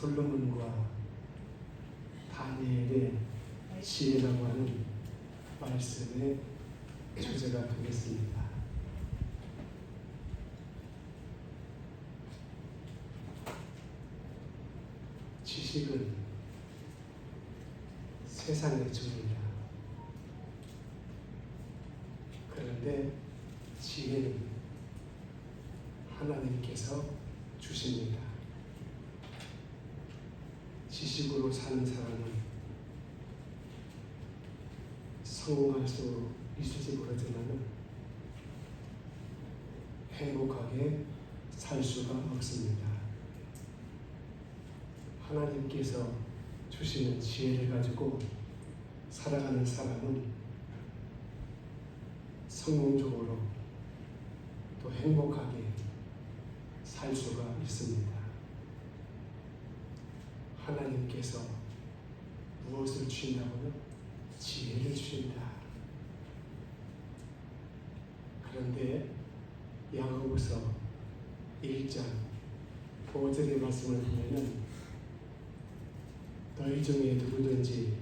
솔로몬과 다니엘의 지혜라고 하는 말씀의 주제가 되겠습니다. 지식은 세상의 주입니다. 그런데 지혜는 하나님께서 주십니다. 지식으로 사는 사람은 성공할 수 있을지 모르지만 행복하게 살 수가 없습니다. 하나님께서 주시는 지혜를 가지고 살아가는 사람은 성공적으로 또 행복하게 살 수가 있습니다. 하나님께서 무엇을 주신다고요? 지혜를 주신다. 그런데 야고보서 1장 5절의 말씀을 보면은 너희 중에 누구든지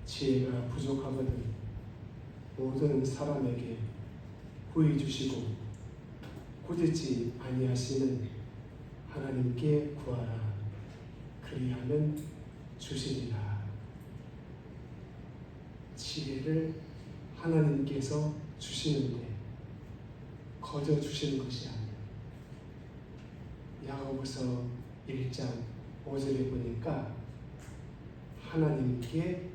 지혜가 부족하거든 모든 사람에게 후히 주시고 꾸짖지 아니하시는 하나님께 구하라. 그리하면 주시리라. 지혜를 하나님께서 주시는데 거저 주시는 것이 아니에요. 야고보서 1장 5절에 보니까 하나님께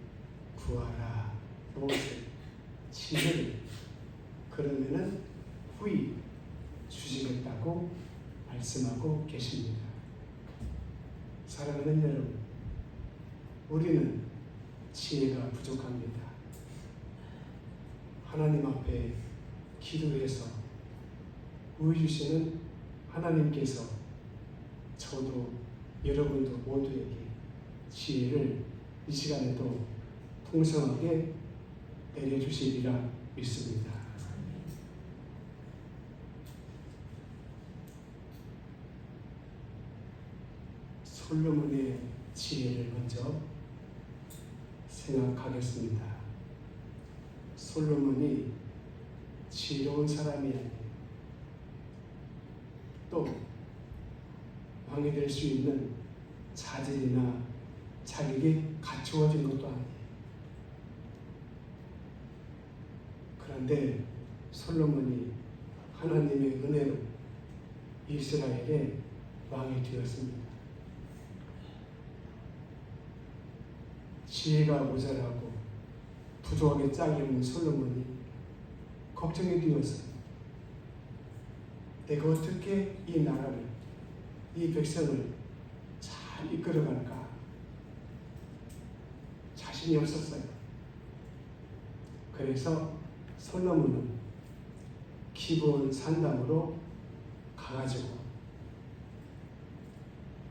구하라. 무엇을? 지혜를. 그러면은 후히 주시겠다고 말씀하고 계십니다. 사랑하는 여러분, 우리는 지혜가 부족합니다. 하나님 앞에 기도해서 후히 주시는 하나님께서 저도 여러분도 모두에게 지혜를 이 시간에도 풍성하게 내려주시리라 믿습니다. 솔로몬의 지혜를 먼저 생각하겠습니다. 솔로몬이 지혜로운 사람이 아니에요. 또 왕이 될 수 있는 자질이나 자격이 갖추어진 것도 아니에요. 그런데 솔로몬이 하나님의 은혜로 이스라엘의 왕이 되었습니다. 지혜가 모자라고 부족하게 짝이 없는 솔로몬이 걱정이 되었어요. 내가 어떻게 이 나라를, 이 백성을 잘 이끌어갈까? 자신이 없었어요. 그래서 솔로몬은 기브온 산당으로 가가지고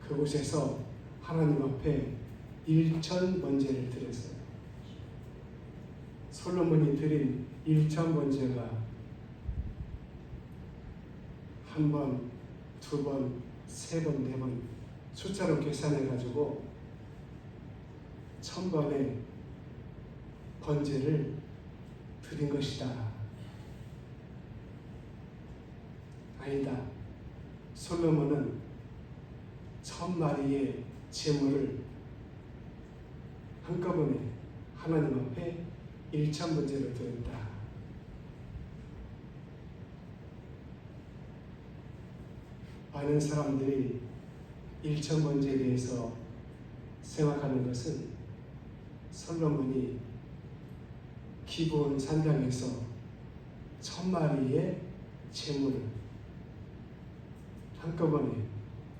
그곳에서 하나님 앞에 일천 번제를 드렸어요. 솔로몬이 드린 일천 번제가 한 번, 두 번, 세 번, 네 번 숫자로 계산해가지고 1000번의 번제를 드린 것이다. 아니다. 솔로몬은 1000마리의 제물을 한꺼번에 하나님 앞에 1000번제로 드렸다. 많은 사람들이 1000번제에 대해서 생각하는 것은 솔로몬이 기브온 산당에서 1000마리의 제물을 한꺼번에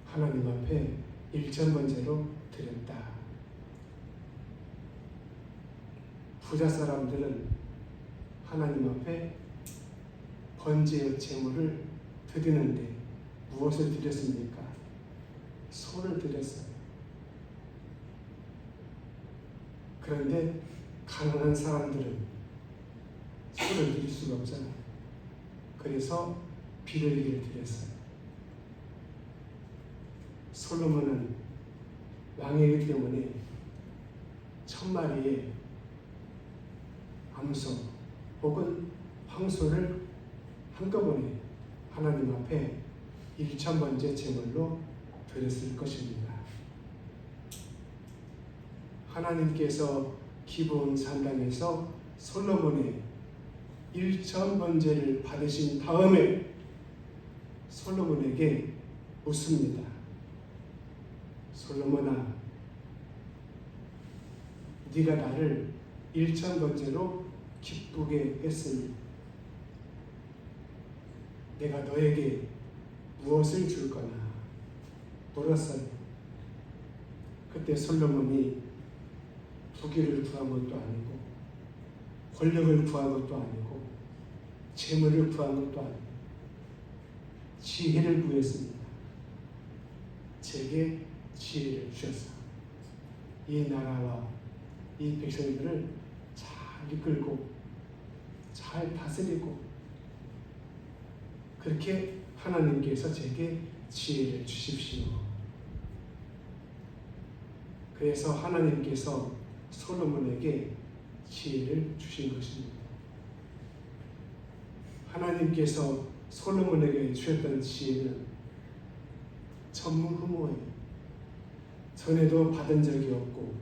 하나님 앞에 1000번제로 드렸다. 부자 사람들은 하나님 앞에 번제의 제물을 드리는데 무엇을 드렸습니까? 소를 드렸어요. 그런데 가난한 사람들은 소를 드릴 수가 없잖아요. 그래서 비둘기를 드렸어요. 솔로몬은 왕이기 때문에 1000마리의 암소 혹은 황소를 한꺼번에 하나님 앞에 1000번째 제물로 드렸을 것입니다. 하나님께서 기브온 산당에서 솔로몬의 1000번제를 받으신 다음에 솔로몬에게 묻습니다. 솔로몬아, 네가 나를 1000번제로 기쁘게 했으니 내가 너에게 무엇을 줄 거나 물었어요. 그때 솔로몬이 부귀를 구한 것도 아니고 권력을 구한 것도 아니고 재물을 구한 것도 아니고 지혜를 구했습니다. 제게 지혜를 주셔서 이 나라와 이 백성들을 잘 이끌고 잘 다스리고 그렇게 하나님께서 제게 지혜를 주십시오. 그래서 하나님께서 솔로몬에게 지혜를 주신 것입니다. 하나님께서 솔로몬에게 주셨던 지혜는 전무후무해요. 전에도 받은 적이 없고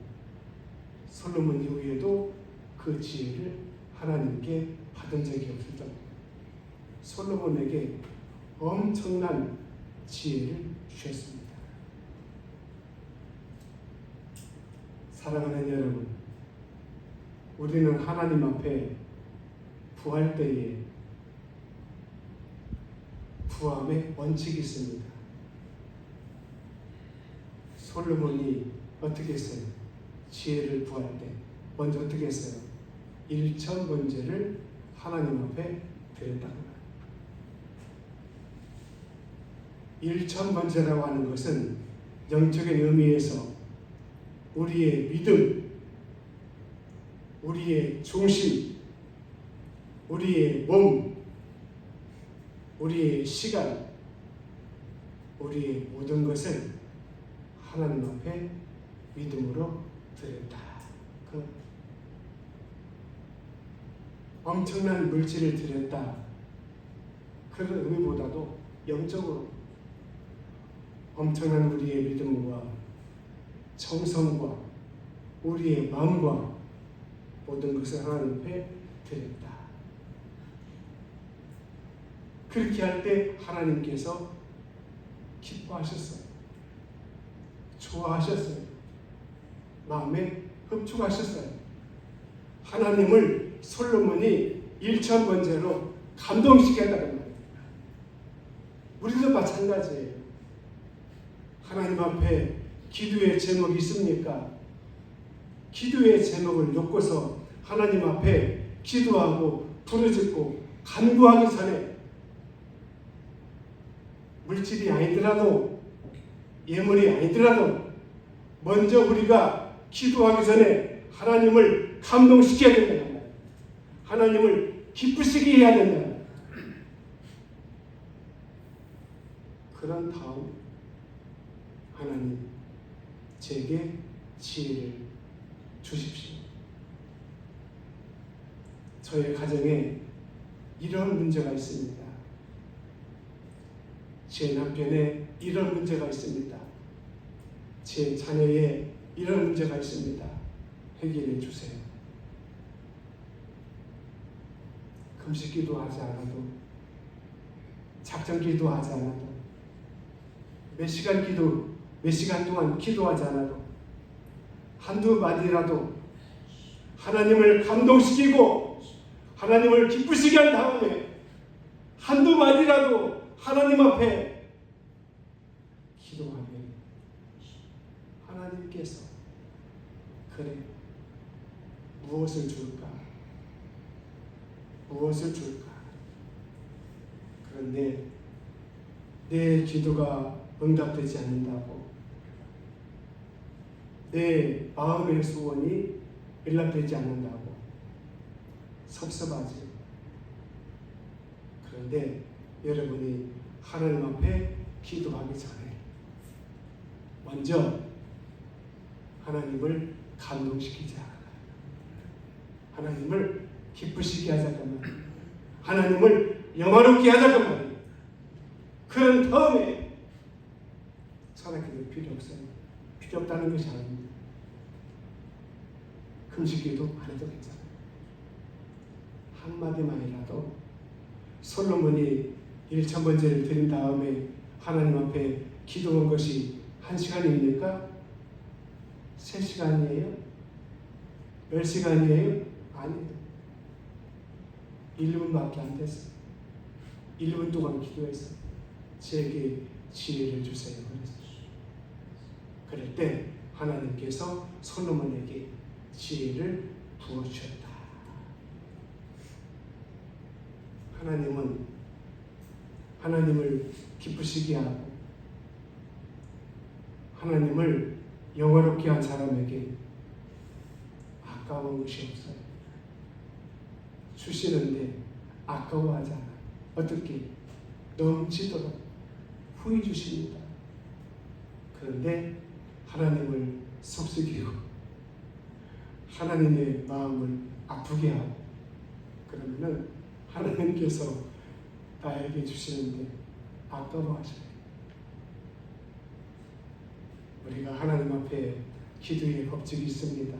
솔로몬 이후에도 그 지혜를 하나님께 받은 적이 없었던 솔로몬에게 엄청난 지혜를 주셨습니다. 사랑하는 여러분, 우리는 하나님 앞에 부할 때에 부함의 원칙이 있습니다. 솔로몬이 어떻게 했어요? 지혜를 구할 때 먼저 어떻게 했어요? 1000번제를 하나님 앞에 드렸다고 해요. 1000번제라고 하는 것은 영적인 의미에서 우리의 믿음, 우리의 중심, 우리의 몸, 우리의 시간, 우리의 모든 것을 하나님 앞에 믿음으로 드렸다. 그 엄청난 물질을 드렸다. 그런 의미보다도 영적으로 엄청난 우리의 믿음과 정성과 우리의 마음과 모든 것을 하나님 앞에 드렸다. 그렇게 할 때 하나님께서 기뻐하셨어요. 좋아하셨어요. 마음에 흡축하셨어요. 하나님을 솔로몬이 1000번제로 감동시켰다는 말이에요. 우리도 마찬가지예요. 하나님 앞에 기도의 제목이 있습니까? 기도의 제목을 놓고서 하나님 앞에 기도하고 부르짖고 간구하기 전에 물질이 아니더라도 예물이 아니더라도 먼저 우리가 기도하기 전에 하나님을 감동시켜야 된다. 하나님을 기쁘시게 해야 된다. 그런 다음 하나님 제게 지혜를 주십시오. 저의 가정에 이런 문제가 있습니다. 제 남편에 이런 문제가 있습니다. 제 자녀에 이런 문제가 있습니다. 해결해 주세요. 금식 기도하지 않아도, 작정 기도하지 않아도, 몇 시간 동안 기도하지 않아도 한두 마디라도 하나님을 감동시키고 하나님을 기쁘시게 한 다음에 한두 마디라도 하나님 앞에 기도하면 하나님께서 그래 무엇을 줄까? 무엇을 줄까? 그런데 내 기도가 응답되지 않는다고, 내 마음의 소원이 연락되지 않는다고 섭섭하지. 그런데 여러분이 하나님 앞에 기도하기 전에 먼저 하나님을 감동시키자. 하나님을 기쁘시게 하자고 말이에요. 하나님을 영화롭게 하자고 말이에요. 그런 다음에 철학기도 필요 없어요. 필요 없다는 것이 아닙니다. 금식기도 안 해도 괜찮아요. 한마디만이라도 솔로몬이 1,000번째를 드린 다음에 하나님 앞에 기도한 것이 1시간입니까? 3시간이에요? 10시간이에요? 아니에요. 1분밖에 안 됐어요. 1분 동안 기도해서 제게 지혜를 주세요. 그럴 때 하나님께서 솔로몬에게 지혜를 부어주셨다. 하나님은 하나님을 기쁘시게 하고 하나님을 영화롭게 한 사람에게 아까운 것이 없어요. 주시는데 아까워하지 않아요. 어떻게? 넘치도록 후히 주십니다. 그런데 하나님을 속삭이고 하나님의 마음을 아프게 하고 그러면은 하나님께서 나에게 주시는데 아까워하셔요. 우리가 하나님 앞에 기도의 법칙이 있습니다.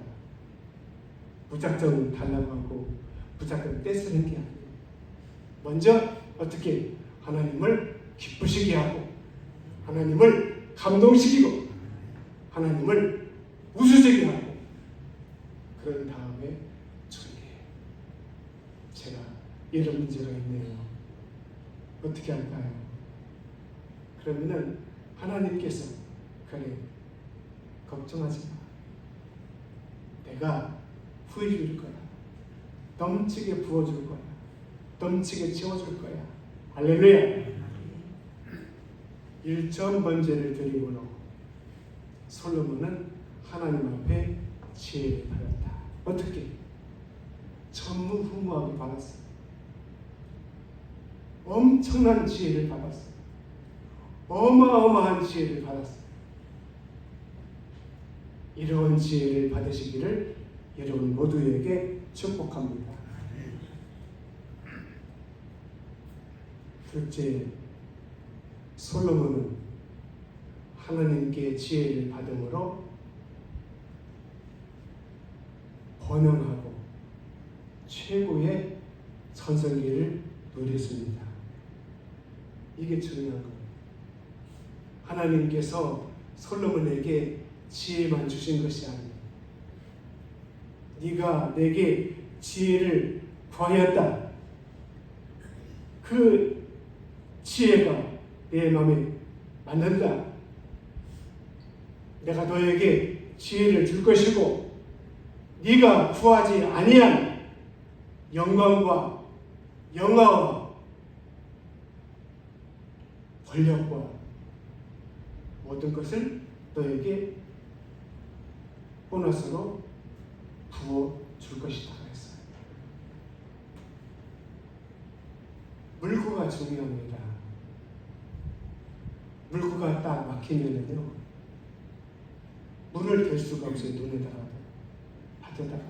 무작정 달라고 하고 무작정 떼쓰는 게 아니에요. 먼저 어떻게 하나님을 기쁘시게 하고 하나님을 감동시키고 하나님을 웃으시게 하고 그런 다음에 주님, 제가 이런 문제가 있네요. 어떻게 할까요? 그러면은 하나님께서 그래, 걱정하지 마. 내가 후해 줄 거야. 넘치게 부어줄 거야. 넘치게 채워줄 거야. 할렐루야. 1,000번째를 드림으로 솔로몬은 하나님 앞에 지혜를 받았다. 어떻게? 전무후무하게 받았어. 엄청난 지혜를 받았어. 어마어마한 지혜를 받았어. 이런 지혜를 받으시기를 여러분 모두에게 축복합니다. 둘째, 솔로몬은 하나님께 지혜를 받음으로 번영하고 최고의 전성기를 누렸습니다. 이게 중요한 거예요. 하나님께서 솔로몬에게 지혜만 주신 것이 아니에요. 네가 내게 지혜를 구하였다. 그 지혜가 내 마음에 맞는다. 내가 너에게 지혜를 줄 것이고 네가 구하지 아니한 영광과 영화와 권력과 모든 것을 너에게 보너스로 부어 줄 것이다 그랬어요. 물구가 중요합니다. 물구가 딱 막히면은요, 물을 댈 수가 없어요. 눈에다가 밭에다가.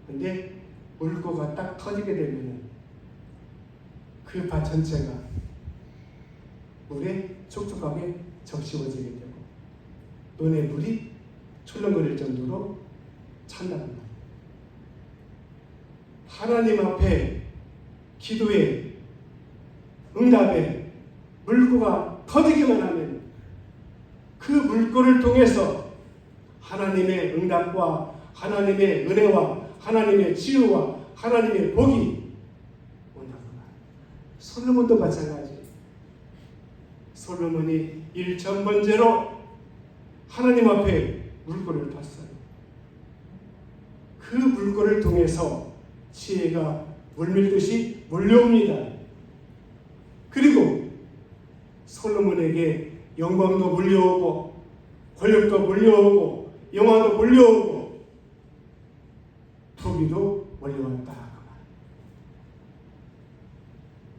근데 물구가 딱 터지게 되면은 그 밭 전체가 물에 촉촉하게 적시워지게 되고 논에 물이 출렁거릴 정도로 찬다는 거예요. 하나님 앞에 기도에 응답에 물구가 터지기만 하면 그 물구를 통해서 하나님의 응답과 하나님의 은혜와 하나님의 치유와 하나님의 복이 온다고 말해요. 솔로몬도 마찬가지예요. 솔로몬이 1,000번째로 하나님 앞에 물꼬를 탔어요. 그 물꼬를 통해서 지혜가 물밀듯이 몰려옵니다. 그리고 솔로몬에게 영광도 몰려오고 권력도 몰려오고 영화도 몰려오고 부귀도 몰려왔다.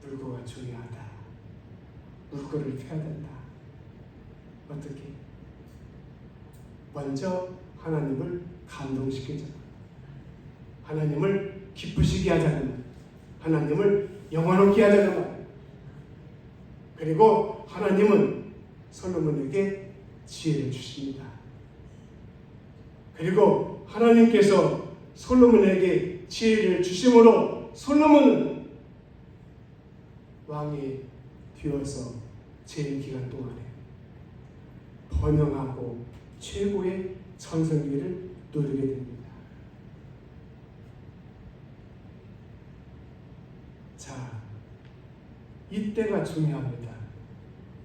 물꼬가 중요하다. 물꼬를 펴야 된다. 어떻게? 먼저 하나님을 감동시키자. 하나님을 기쁘시게 하자고. 하나님을 영화롭게 하자고. 그리고 하나님은 솔로몬에게 지혜를 주십니다. 그리고 하나님께서 솔로몬에게 지혜를 주심으로 솔로몬은 왕이 되어서 재임 기간 동안에 번영하고 최고의 전성기를 누리게 됩니다. 자, 이때가 중요합니다.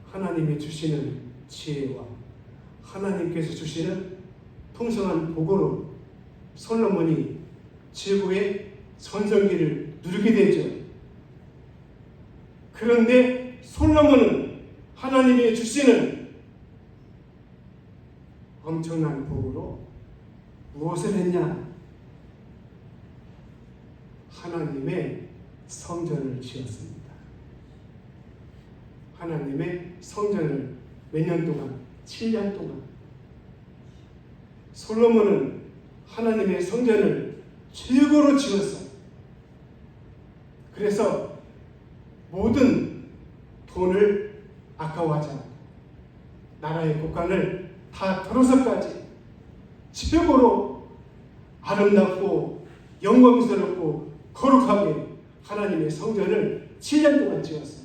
하나님이 주시는 지혜와 하나님께서 주시는 풍성한 복으로 솔로몬이 최고의 전성기를 누리게 되죠. 그런데 솔로몬은 하나님이 주시는 엄청난 복으로 무엇을 했냐? 하나님의 성전을 지었습니다. 하나님의 성전을 몇 년 동안? 7년 동안. 솔로몬은 하나님의 성전을 최고로 지었어요. 그래서 모든 돈을 아까워하지 않고 나라의 국간을 다 털어서까지 최고로 아름답고 영광스럽고 거룩하게 하나님의 성전을 7년 동안 지었어요.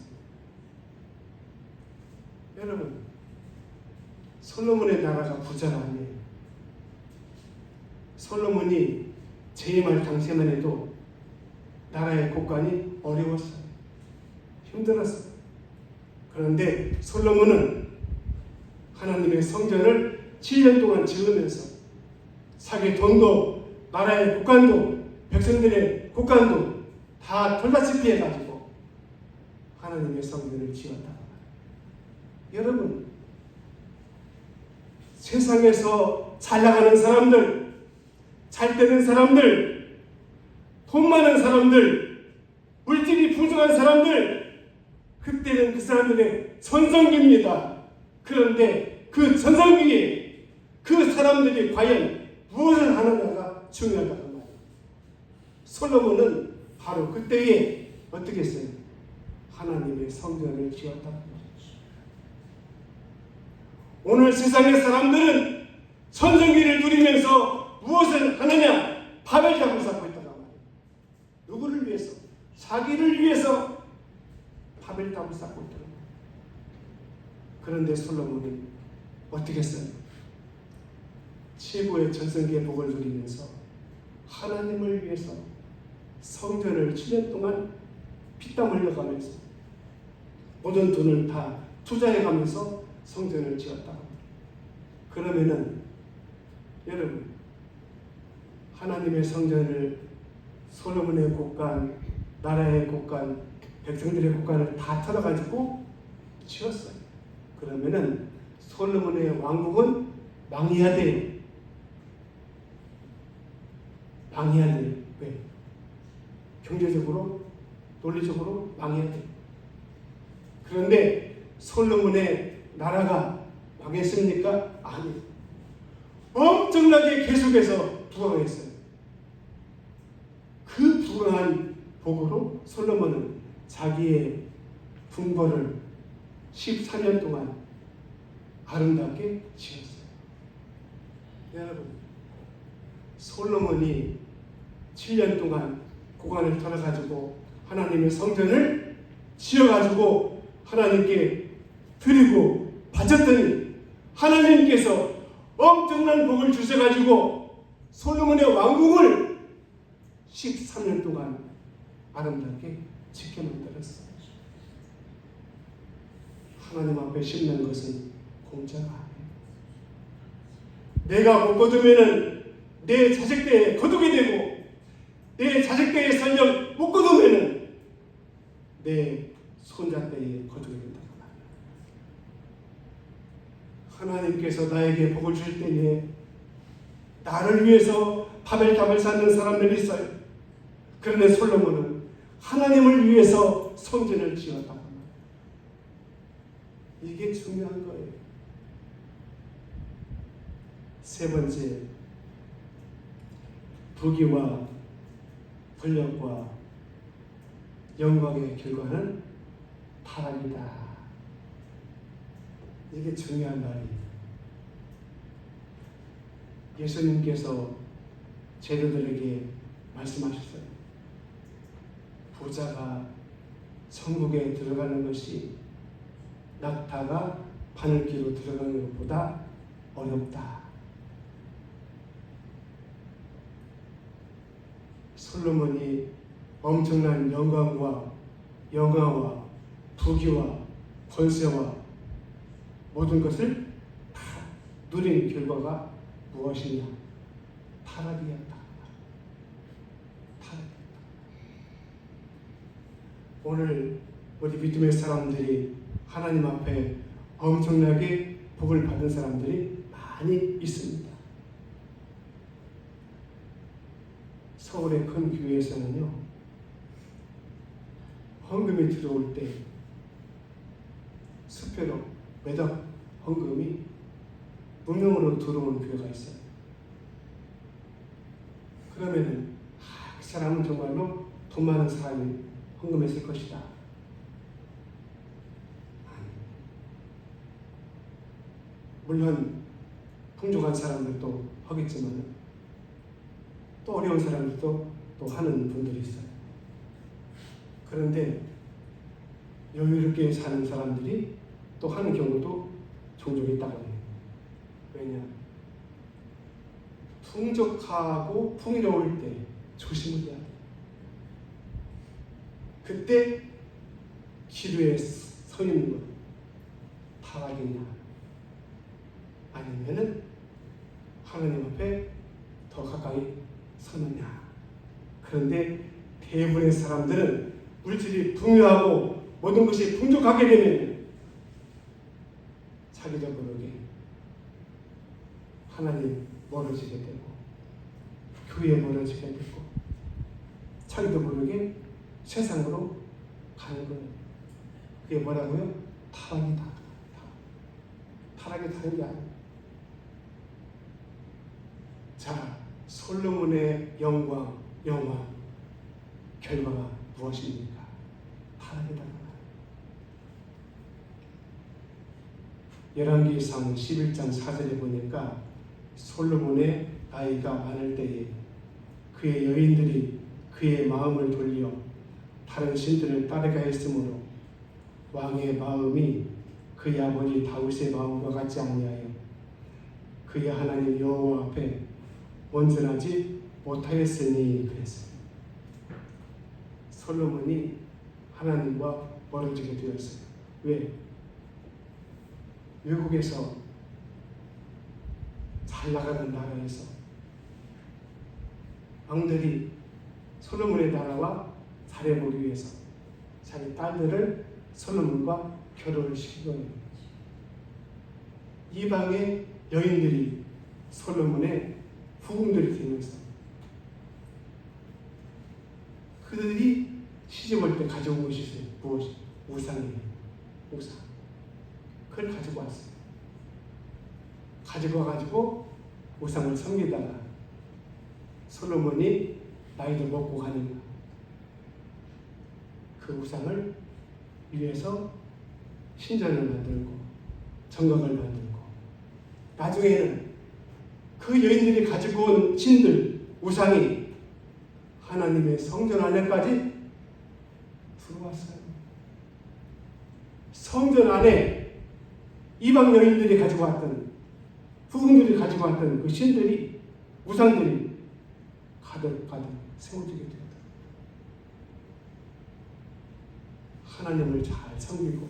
여러분, 솔로몬의 나라가 부자가 아니에요. 솔로몬이 재임할 당시만 해도 나라의 국간이 어려웠어요. 힘들었어요. 그런데 솔로몬은 하나님의 성전을 7년 동안 지으면서 자기 돈도 나라의 국간도 백성들의 국간도 다 털다시피 해가지고 하나님의 성전을 지었다. 여러분, 세상에서 잘 나가는 사람들, 잘 되는 사람들, 돈 많은 사람들, 물질이 풍성한 사람들, 그때는 그 사람들의 전성기입니다. 그런데 그 전성기에 그 사람들이 과연 무엇을 하느냐가 중요하다는 말이에요. 솔로몬은 바로 그때에 어떻게 했어요? 하나님의 성전을 지었다는 말이죠. 오늘 세상의 사람들은 전성기를 누리면서 무엇을 하느냐? 바벨탑을 쌓고 있다는 말이에요. 누구를 위해서? 자기를 위해서 바벨탑을 쌓고 있다는 말이에요. 그런데 솔로몬은 어떻게 했어요? 최고의 전성기의 복을 누리면서 하나님을 위해서 성전을 7년 동안 피땀 흘려가면서 모든 돈을 다 투자해가면서 성전을 지었다. 그러면은 여러분, 하나님의 성전을 솔로몬의 국간, 나라의 국간, 백성들의 국간을 다 털어가지고 지었어요. 그러면은 솔로몬의 왕국은 망해야 돼요. 망해야 돼요. 왜? 경제적으로, 논리적으로 망해야 돼요. 그런데 솔로몬의 나라가 망했습니까? 아니요. 엄청나게 계속해서 부강했어요. 그 부강한 복으로 솔로몬은 자기의 궁궐을 14년 동안 아름답게 지었어요. 여러분, 솔로몬이 7년 동안 고관을 털어가지고 하나님의 성전을 지어가지고 하나님께 드리고 바쳤더니 하나님께서 엄청난 복을 주셔가지고 솔로몬의 왕국을 13년 동안 아름답게 지켜만들었어요. 하나님 앞에 심는 것은 공짜가 아니에요. 내가 못 거두면은 내 자식 때에 거두게 되고, 내 자식 때에 설령 못 거두면은 내 손자 때에 거두게 된다. 하나님께서 나에게 복을 줄 때에 나를 위해서 바벨탑을 쌓는 사람들이 있어요. 그런데 솔로몬은 하나님을 위해서 성전을 지었다. 이게 중요한 거예요. 세 번째, 부귀와 권력과 영광의 결과는 타락이다. 이게 중요한 말이에요. 예수님께서 제자들에게 말씀하셨어요. 부자가 천국에 들어가는 것이 낙타가 바늘기로 들어가는 것보다 어렵다. 솔로몬이 엄청난 영광과 영화와 부귀와 권세와 모든 것을 다 누린 결과가 무엇이냐? 타락이었다. 타락이었다. 오늘 우리 믿음의 사람들이 하나님 앞에 엄청나게 복을 받은 사람들이 많이 있습니다. 서울의 큰 교회에서는요, 헌금이 들어올 때 수표로 매달 헌금이 무명으로 들어오는 교회가 있어요. 그러면은 그 사람은 정말로 돈 많은 사람이 헌금했을 것이다. 아니. 물론 풍족한 사람들도 하겠지만 또 어려운 사람들도 또 하는 분들이 있어요. 그런데 여유롭게 사는 사람들이 또 하는 경우도 종종 있다고 해요. 왜냐? 풍족하고 풍요로울 때 조심을 해야 돼요. 그때 기도에 서 있는 것 타락이냐 아니면은 하나님 앞에 더 가까이 서느냐. 그런데 대부분의 사람들은 물질이 풍요하고 모든 것이 풍족하게 되면 자기도 모르게 하나님 멀어지게 되고 교회에 멀어지게 되고 자기도 모르게 세상으로 가는 거예요. 그게 뭐라고요? 타락이다. 타락이 다른 게 아니에요. 자, 솔로몬의 영광, 영화 결과가 무엇입니까? 타락이다. 열왕기상 11장 4절에 보니까 솔로몬의 나이가 많을 때에 그의 여인들이 그의 마음을 돌려 다른 신들을 따르게 했으므로 왕의 마음이 그의 아버지 다윗의 마음과 같지 아니하여 그의 하나님 여호와 앞에 온전하지 못하였으니 그랬어요. 솔로몬이 하나님과 멀어지게 되었어요. 왜? 외국에서 잘 나가는 나라에서 왕들이 솔로몬의 나라와 잘해보기 위해서 자기 딸들을 솔로몬과 결혼을 시키고 있는 거지. 이방의 여인들이 솔로몬의 후궁들이 되면서 그들이 시집올 때 가져온 것이 있어요. 무엇이? 우상이에요. 우상. 그걸 가지고 왔어요. 가지고 와가지고 우상을 섬기다가 솔로몬이 나이도 먹고 가니까 그 우상을 위해서 신전을 만들고 정각을 만들고 나중에는 그 여인들이 가지고 온 신들, 우상이 하나님의 성전 안에까지 들어왔어요. 성전 안에 이방 여인들이 가지고 왔던, 후궁들이 가지고 왔던 그 신들이, 우상들이 가득 세워지게 되었다. 하나님을 잘 섬기고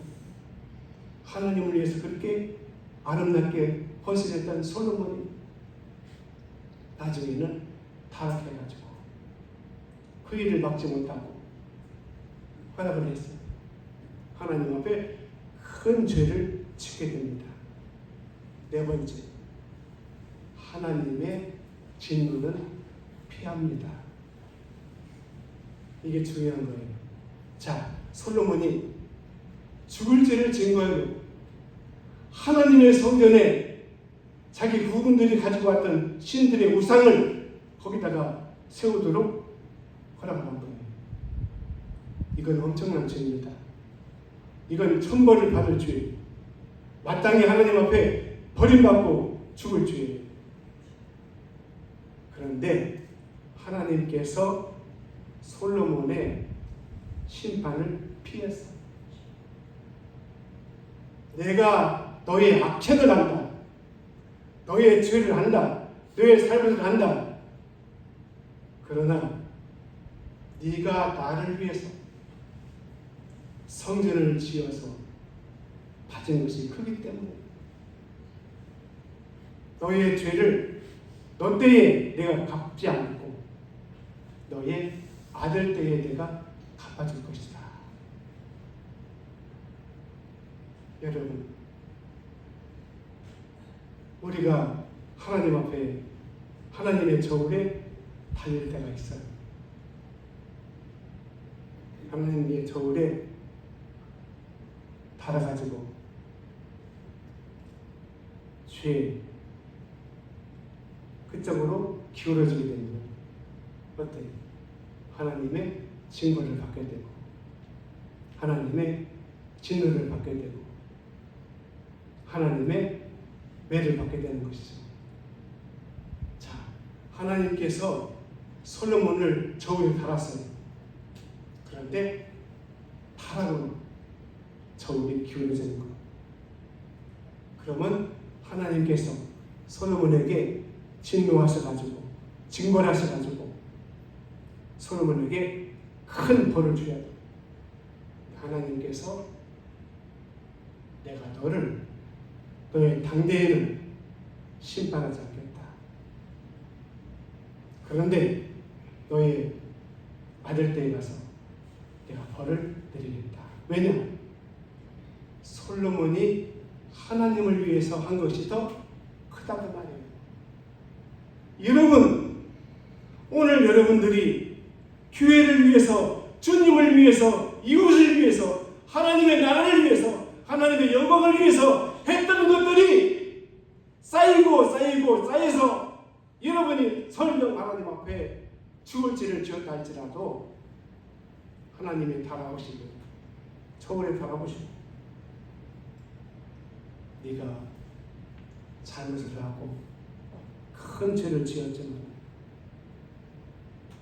하나님을 위해서 그렇게 아름답게 헌신했던 솔로몬이 나중에는 타락해가지고 그 일을 막지 못하고 허락을 했어요. 하나님 앞에 큰 죄를 짓게 됩니다. 네 번째, 하나님의 진노는 피합니다. 이게 중요한 거예요. 자, 솔로몬이 죽을 죄를 증거하고 하나님의 성전에 자기 후군들이 가지고 왔던 신들의 우상을 거기다가 세우도록 허락을 한 거예요. 이건 엄청난 죄입니다. 이건 천벌을 받을 죄예요. 마땅히 하나님 앞에 버림받고 죽을 죄예요. 그런데 하나님께서 솔로몬의 심판을 피했어. 내가 너의 악행을 안다. 너의 죄를 안다. 너의 삶을 안다. 그러나 네가 나를 위해서 성전을 지어서 받은 것이 크기 때문에 너의 죄를 너 때에 내가 갚지 않고 너의 아들 때에 내가 갚아줄 것이다. 여러분, 우리가 하나님 앞에 하나님의 저울에 달릴 때가 있어요. 하나님의 저울에 달아가지고 죄 그쪽으로 기울어지게 되는 거예요. 어때요? 하나님의 징벌을 받게 되고 하나님의 진노를 받게 되고 하나님의 매를 받게 되는 것이죠. 자, 하나님께서 솔로몬을 저울에 달았어요. 그런데 타락으로 저울이 기울어지는 거예요. 그러면 하나님께서 솔로몬에게 진노하셔가지고 징벌하셔가지고 솔로몬에게 큰 벌을 줘야 돼요. 하나님께서 내가 너의 당대에는 심판하지 않겠다. 그런데 너의 아들 때에 가서 내가 벌을 내리겠다. 왜냐? 솔로몬이 하나님을 위해서 한 것이 더 크다고 말이에요. 여러분, 오늘 여러분들이 교회를 위해서, 주님을 위해서, 이웃을 위해서, 하나님의 나라를 위해서, 하나님의 영광을 위해서 했던 것들이 쌓여서 여러분이 설령 하나님 앞에 죽을 죄를 지었다 할지라도 하나님이 달아오시고 저울에 달아보시고 네가 잘못을 하고 큰 죄를 지었지만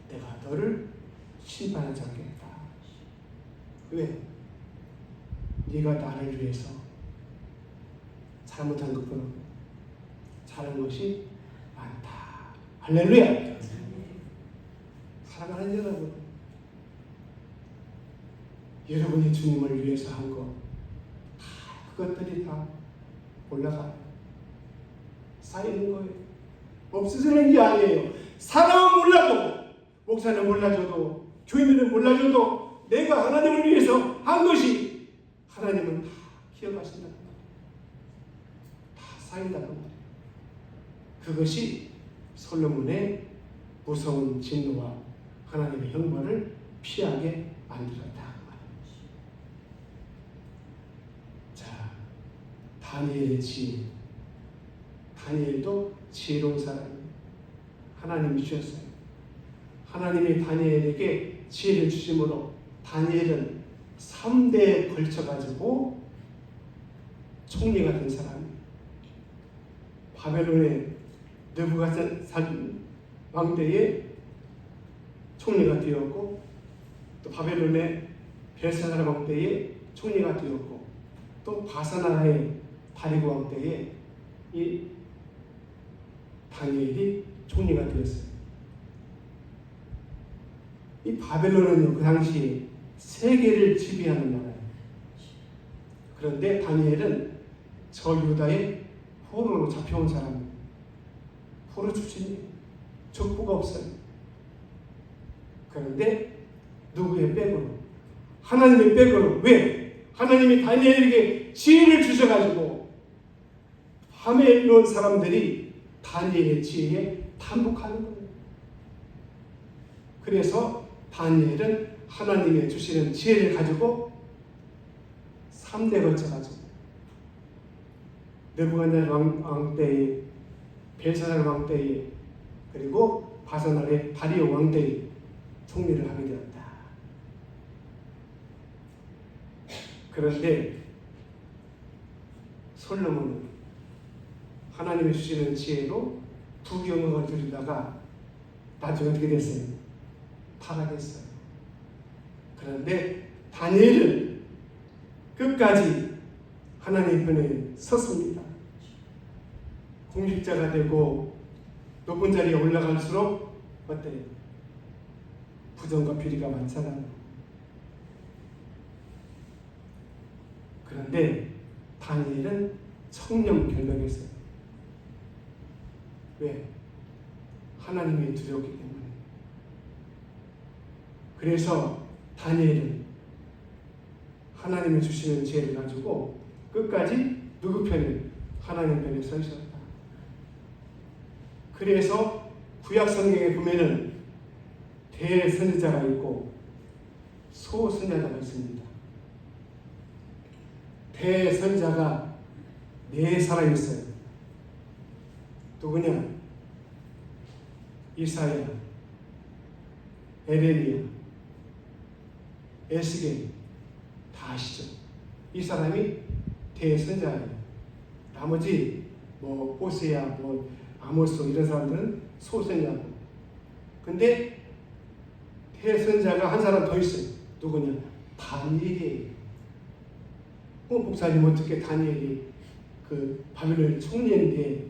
내가 너를 심판하지 않겠다. 왜? 네가 나를 위해서 잘못한 것보다 잘한 것이 많다. 할렐루야. 사랑하는 여러분, 여러분이 주님을 위해서 한 것 그것들이 다 올라가 쌓이는 거예요. 없어지는 게 아니에요. 사람은 몰라도, 목사는 몰라줘도, 교인들은 몰라줘도 내가 하나님을 위해서 한 것이 하나님은 다 기억하신다고 말이에요. 다 쌓인다고 말이에요. 그것이 솔로몬의 무서운 진노와 하나님의 형벌을 피하게 만들었다. 자, 다니엘의 지혜. 다니엘도 지혜로운 사람이에요. 하나님이 주셨어요. 하나님이 다니엘에게 지혜를 주심으로 다니엘은 3대에 걸쳐가지고 총리가 된 사람이에요. 바벨론의 느부갓네살 왕때에 총리가 되었고, 또 바벨론의 벨사살 왕때에 총리가 되었고, 또 바사나라의 다리고 왕때에 이 다니엘이 총리가 되었어요. 이 바벨론은 그 당시에 세계를 지배하는 나라예요. 그런데 다니엘은 저 유다의 포로로 잡혀온 사람이에요. 포로 출신이에요. 족보가 없어요. 그런데 누구의 백으로? 하나님의 백으로. 왜? 하나님이 다니엘에게 지혜를 주셔가지고 바벨론 사람들이 다니엘의 지혜에 탐복하는 거예요. 그래서 다니엘은 하나님의 주시는 지혜를 가지고 3대 걸쳐가지고 느부갓네살 왕 때에 벨사살 왕 때에 그리고 바사날의 다리오 왕 때에 통일을 하게 되었다. 그런데 솔로몬은 하나님이 주시는 지혜로 부경을 드리다가 나중에 어떻게 됐어요? 타락했어요. 그런데 다니엘은 끝까지 하나님 편에 섰습니다. 공직자가 되고 높은 자리에 올라갈수록 어때요? 부정과 비리가 많잖아요. 그런데 다니엘은 청렴결백했어요. 왜? 하나님이 두려웠기 때문에. 그래서 다니엘은 하나님이 주시는 지혜를 가지고 끝까지 누구 편에? 하나님 편에 서 있었다. 그래서 구약 성경에 보면은 대선지자가 있고 소선지자가 있습니다. 대선자가 4사람 있어요. 누구냐? 이사야, 에레미야, 에스겔 다 아시죠? 이 사람이 대선자예요. 나머지 뭐 호세야, 뭐 아모스 이런 사람들은 소선자고. 근데 대선자가 한 사람 더 있어요. 누구냐? 다니엘이에요. 목사님 어떻게 다니엘이 그 바벨론 총리인데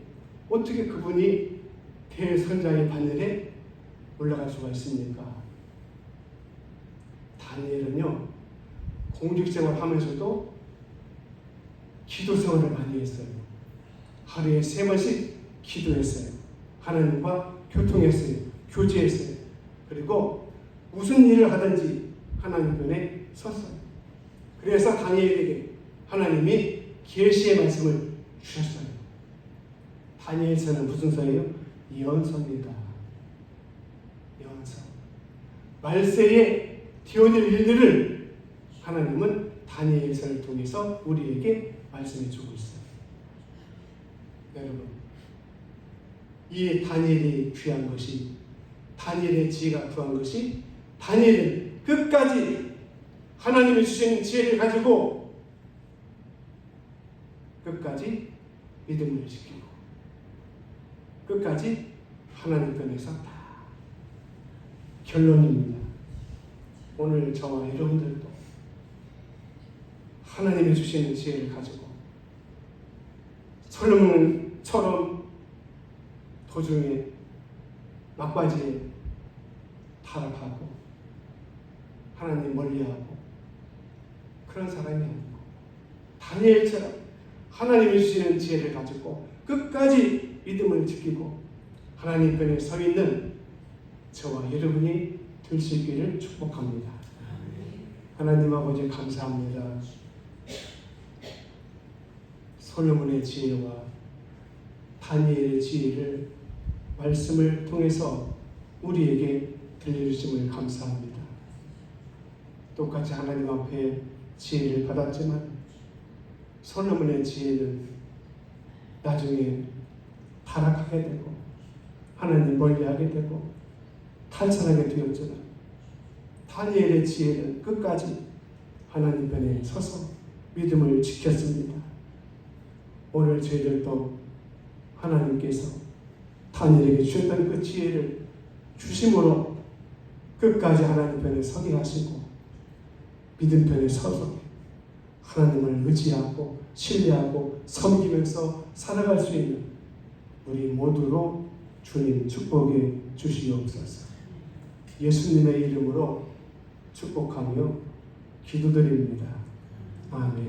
어떻게 그분이 대선자의 바늘에 올라갈 수가 있습니까? 다니엘은요 공직생활 하면서도 기도 생활을 많이 했어요. 하루에 3번씩 기도했어요. 하나님과 교통했어요. 교제했어요. 그리고 무슨 일을 하든지 하나님 편에 섰어요. 그래서 다니엘에게 하나님이 계시의 말씀을 주셨어요. 다니엘서는 무슨 서예요? 예언서입니다. 예언서. 말세에 되어질 일들을 하나님은 다니엘서를 통해서 우리에게 말씀해 주고 있어요. 여러분, 이 다니엘이 귀한 것이, 다니엘의 지혜가 구한 것이, 다니엘은 끝까지 하나님이 주신 지혜를 가지고 끝까지 믿음을 지키고 끝까지 하나님 편에 섰다. 결론입니다. 오늘 저와 여러분들도 하나님이 주시는 지혜를 가지고 솔로몬처럼 도중에 막바지에 타락하고 하나님 멀리하고 그런 사람이 아니고 다니엘처럼 하나님이 주시는 지혜를 가지고 끝까지 믿음을 지키고 하나님 편에 서 있는 저와 여러분이 될 수 있기를 축복합니다. 하나님 아버지 감사합니다. 솔로몬의 지혜와 다니엘의 지혜를 말씀을 통해서 우리에게 들려주심을 감사합니다. 똑같이 하나님 앞에 지혜를 받았지만 솔로몬의 지혜는 나중에 타락하게 되고 하나님 멀리하게 되고 탈선하게 되었지만 다니엘의 지혜는 끝까지 하나님 편에 서서 믿음을 지켰습니다. 오늘 저희들도 하나님께서 다니엘에게 주셨던 그 지혜를 주심으로 끝까지 하나님 편에 서게 하시고 믿음 편에 서서 하나님을 의지하고 신뢰하고 섬기면서 살아갈 수 있는 우리 모두로 주님 축복해 주시옵소서. 예수님의 이름으로 축복하며 기도드립니다. 아멘.